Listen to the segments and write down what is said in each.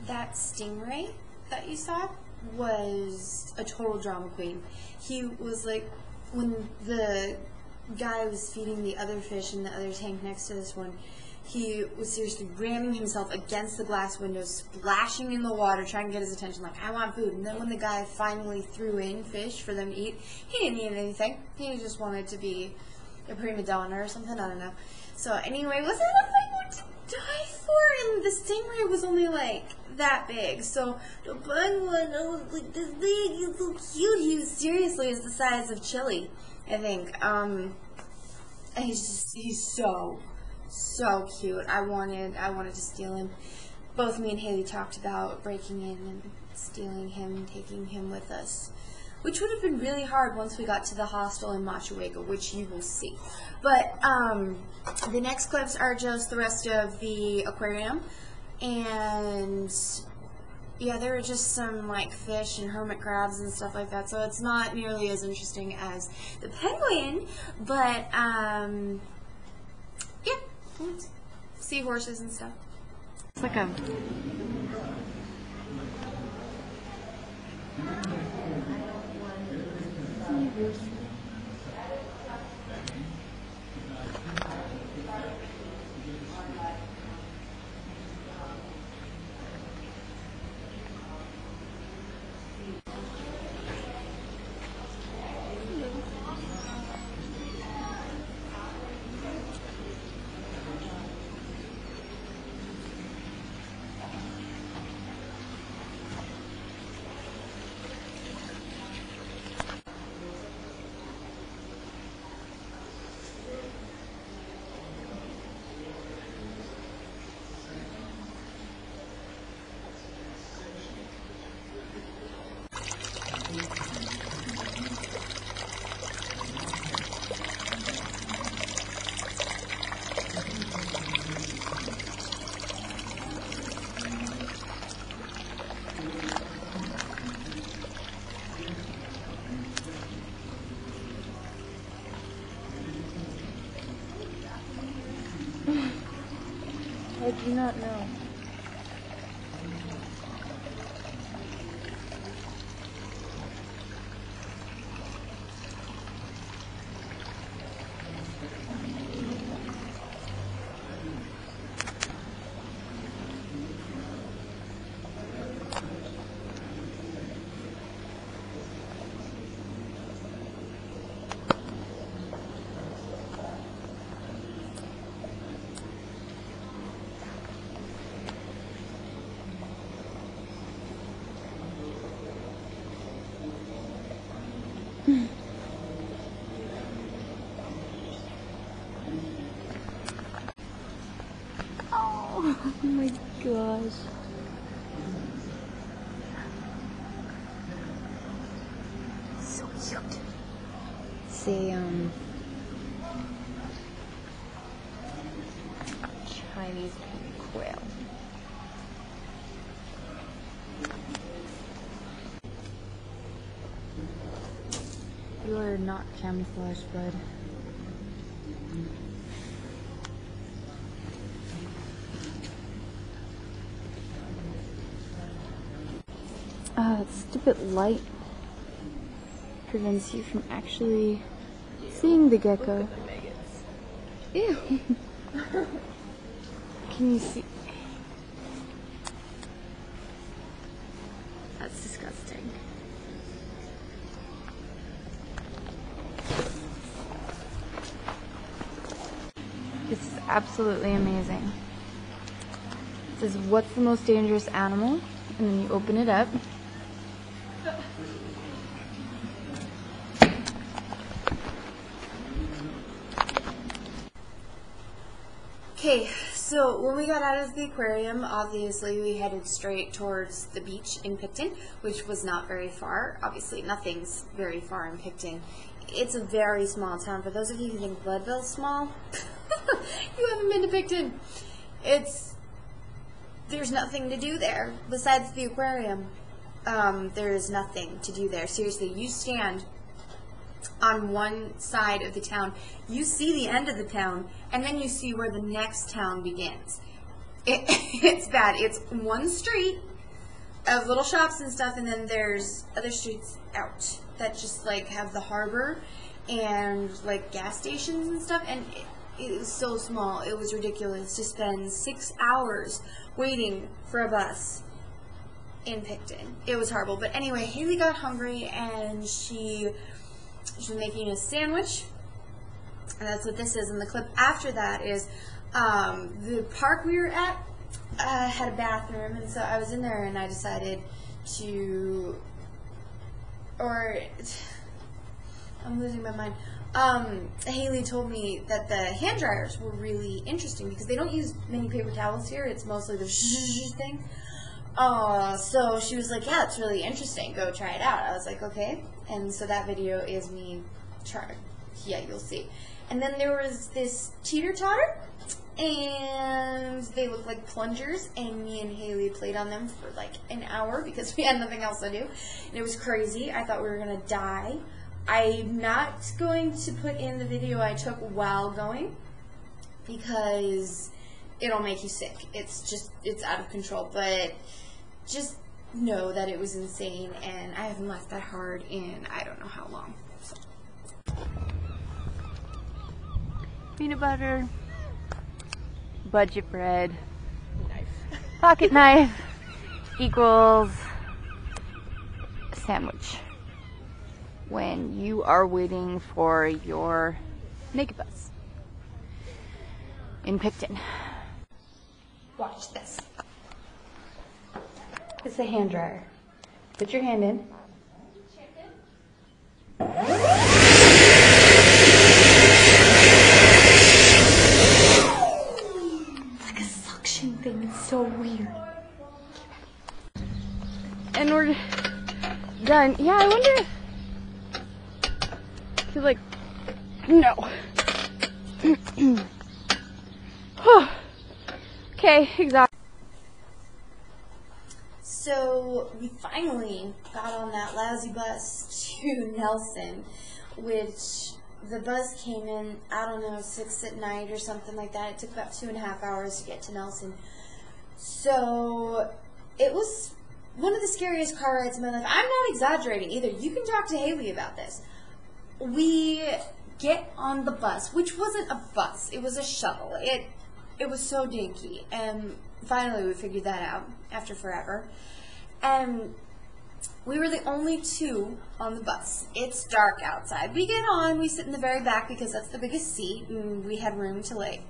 that stingray that you saw was a total drama queen. He was like, when the guy was feeding the other fish in the other tank next to this one, he was seriously ramming himself against the glass window, splashing in the water, trying to get his attention, like, I want food. And then when the guy finally threw in fish for them to eat, he didn't eat anything. He just wanted to be a prima donna or something, I don't know. So anyway, wasn't that like what to die for? And the stingray was only like that big. So the bug one was like this big, he's so cute. He was seriously is the size of Chili, I think. And he's so cute. I wanted to steal him. Both me and Haley talked about breaking in and stealing him and taking him with us, which would have been really hard once we got to the hostel in Motueka, which you will see. But the next clips are just the rest of the aquarium, and yeah, there are just some like fish and hermit crabs and stuff like that, so it's not nearly as interesting as the penguin, but yeah, seahorses and stuff. It's like a I do not know. Oh my gosh. So cute. Say, Chinese quail. You are not camouflaged, bud. That stupid light prevents you from actually seeing the gecko. Ew. Can you see? That's disgusting. This is absolutely amazing. It says, what's the most dangerous animal? And then you open it up. Okay, so when we got out of the aquarium, obviously we headed straight towards the beach in Picton, which was not very far. Obviously, nothing's very far in Picton. It's a very small town. For those of you who think Leadville's small, you haven't been to Picton. There's nothing to do there besides the aquarium. There is nothing to do there. Seriously, you stand on one side of the town, you see the end of the town, and then you see where the next town begins. It's bad. It's one street, of little shops and stuff, and then there's other streets out that just like have the harbor and like gas stations and stuff, and it was so small. It was ridiculous to spend 6 hours waiting for a bus in Picton. It was horrible. But anyway, Haley got hungry and she was making a sandwich, and that's what this is. And the clip after that is the park we were at had a bathroom, and so I was in there and I decided to, I'm losing my mind. Haley told me that the hand dryers were really interesting because they don't use many paper towels here. It's mostly the thing. So she was like, yeah, it's really interesting. Go try it out. I was like, okay. And so that video is me trying. Yeah, you'll see. And then there was this teeter-totter, and they looked like plungers, and me and Haley played on them for like an hour because we had nothing else to do. And it was crazy. I thought we were going to die. I'm not going to put in the video I took while going because it'll make you sick. It's out of control. But just know that it was insane, and I haven't laughed that hard in I don't know how long. So. Peanut butter, budget bread, knife, pocket knife equals a sandwich when you are waiting for your naked bus in Picton. Watch this. It's a hand dryer. Put your hand in. It's like a suction thing. It's so weird. And we're done. Yeah, I wonder. I feel like no. Okay, exactly. So we finally got on that lousy bus to Nelson, which the bus came in, I don't know, 6 at night or something like that. It took about 2.5 hours to get to Nelson. So it was one of the scariest car rides in my life. I'm not exaggerating either. You can talk to Haley about this. We get on the bus, which wasn't a bus. It was a shuttle. It was so dinky. And finally we figured that out after forever. And we were the only two on the bus. It's dark outside. We get on, we sit in the very back because that's the biggest seat, and we had room to like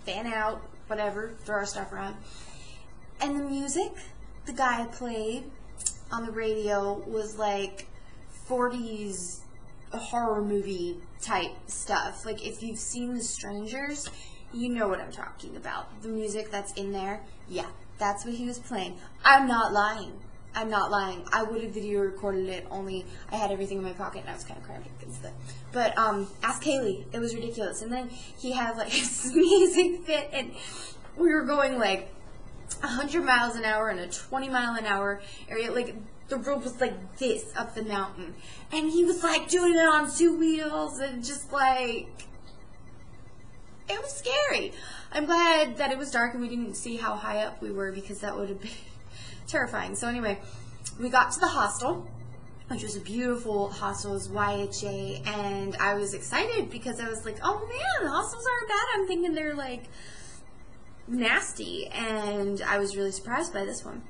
fan out, whatever, throw our stuff around. And the music the guy played on the radio was like 40s horror movie type stuff. Like if you've seen The Strangers, you know what I'm talking about. The music that's in there, yeah, that's what he was playing. I'm not lying. I'm not lying. I would have video recorded it, only I had everything in my pocket and I was kind of cramped against it. But ask Haley. It was ridiculous. And then he had like a sneezing fit, and we were going like 100 miles an hour in a 20-mile-an-hour area. Like the road was like this up the mountain, and he was like doing it on 2 wheels, and just like it was scary. I'm glad that it was dark and we didn't see how high up we were, because that would have been terrifying. So anyway, we got to the hostel, which was a beautiful hostel. It was YHA, and I was excited because I was like, oh man, the hostels aren't bad. I'm thinking they're like nasty, and I was really surprised by this one.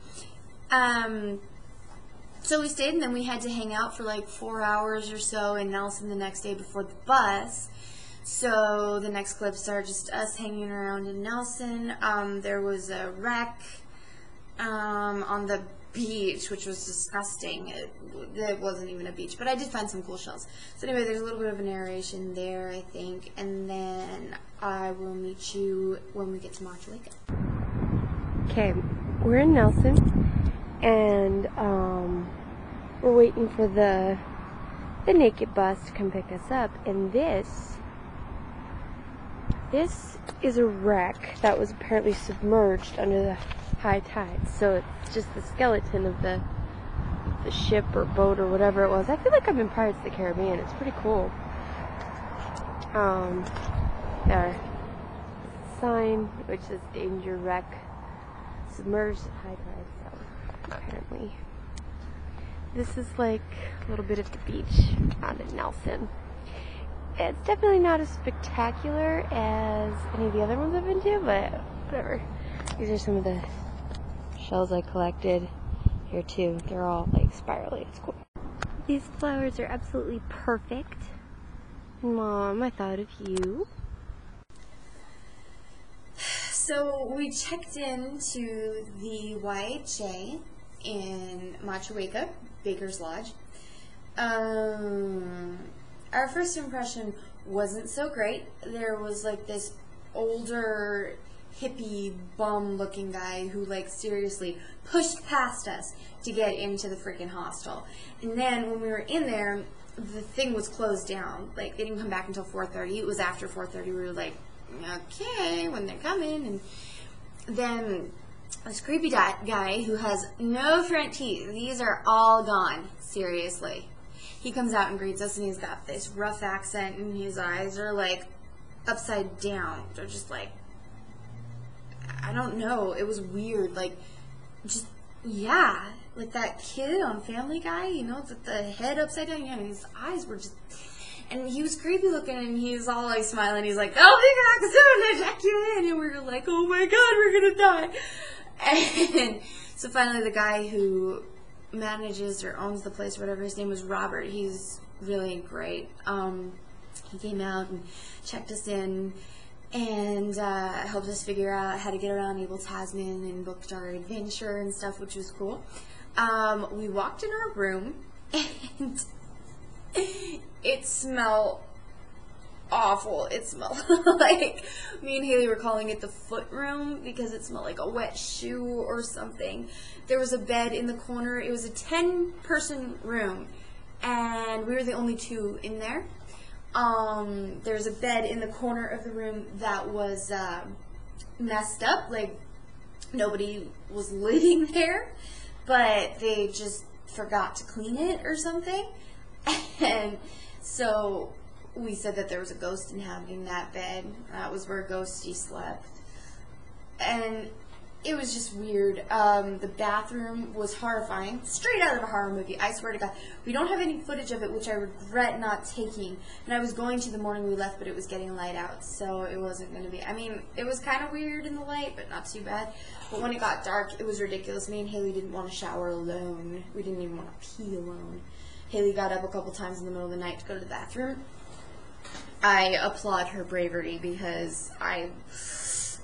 So we stayed, and then we had to hang out for like 4 hours or so in Nelson the next day before the bus. So the next clips are just us hanging around in Nelson. There was a wreck on the beach, which was disgusting. It wasn't even a beach, but I did find some cool shells. So anyway, there's a little bit of a narration there, I think, and then I will meet you when we get to Motueka. Okay, we're in Nelson, and we're waiting for the naked bus to come pick us up, and this is a wreck that was apparently submerged under the high tide. So it's just the skeleton of the ship or boat or whatever it was. I feel like I'm in Pirates of the Caribbean. It's pretty cool. There, sign which says danger wreck, submerged at high tide. So apparently. This is like a little bit of the beach out in Nelson. It's definitely not as spectacular as any of the other ones I've been to, but whatever. These are some of the shells I collected here too. They're all like spirally. It's cool. These flowers are absolutely perfect. Mom, I thought of you. So we checked into the YHA in Motueka, Baker's Lodge. Our first impression wasn't so great. There was like this older hippie bum looking guy who like seriously pushed past us to get into the freaking hostel. And then when we were in there, the thing was closed down. Like they didn't come back until 4:30. It was after 4:30. We were like, okay, when they're coming. And then this creepy guy who has no front teeth. These are all gone. Seriously. He comes out and greets us, and he's got this rough accent, and his eyes are like upside down. They're just like, I don't know. It was weird. Like, just, yeah. Like that kid on Family Guy, you know, the head upside down. Yeah, and his eyes were just, and he was creepy looking, and he's all like smiling. He's like, oh my God, soon eject you in. And we were like, oh my God, we're going to die. And so finally the guy who manages or owns the place or whatever, his name was Robert. He's really great. He came out and checked us in and helped us figure out how to get around Abel Tasman and booked our adventure and stuff, which was cool. We walked in our room and it smelled awful. It smelled like, me and Haley were calling it the foot room because it smelled like a wet shoe or something. There was a bed in the corner. It was a 10-person room and we were the only two in there. There was a bed in the corner of the room that was messed up, like nobody was living there, but they just forgot to clean it or something. And so we said that there was a ghost inhabiting that bed. That was where Ghosty slept. And it was just weird. The bathroom was horrifying. Straight out of a horror movie, I swear to God. We don't have any footage of it, which I regret not taking. And I was going to the morning we left, but it was getting light out, so it wasn't going to be. I mean, it was kind of weird in the light, but not too bad. But when it got dark, it was ridiculous. Me and Haley didn't want to shower alone. We didn't even want to pee alone. Haley got up a couple times in the middle of the night to go to the bathroom. I applaud her bravery because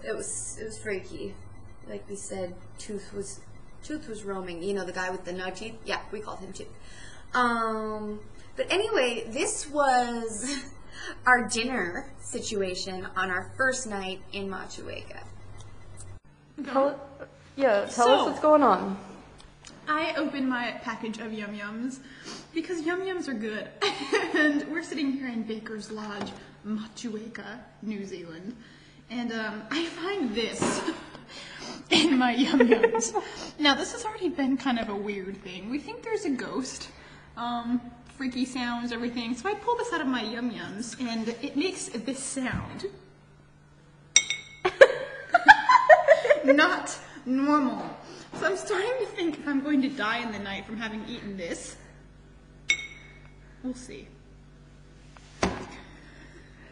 it was freaky. Like we said, Tooth was roaming. You know, the guy with the no teeth? Yeah, we called him Tooth. But anyway, this was our dinner situation on our first night in Motueka. Tell us what's going on. I opened my package of Yum Yums because Yum Yums are good. And we're sitting here in Baker's Lodge, Motueka, New Zealand. And I find this in my Yum Yums. Now, this has already been kind of a weird thing. We think there's a ghost. Freaky sounds, everything. So I pull this out of my Yum Yums, and it makes this sound. Not normal. So I'm starting to think if I'm going to die in the night from having eaten this. We'll see.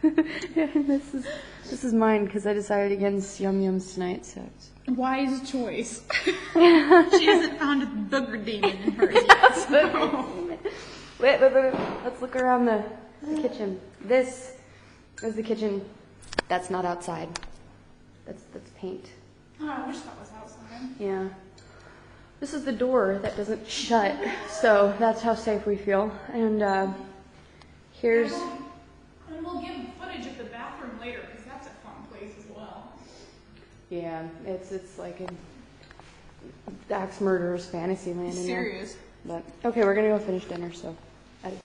This is mine because I decided against Yum Yums tonight, so it's... Wise choice. She hasn't found a booger demon in hers yet. So. Wait. Let's look around the kitchen. This is the kitchen. That's not outside. That's paint. Oh, I wish that was outside. Yeah. This is the door that doesn't shut, so that's how safe we feel. And here's... And we'll give footage of the bathroom later, because that's a fun place as well. Yeah, it's like an axe murderer's fantasy land in there. Serious. But okay, we're gonna go finish dinner, so...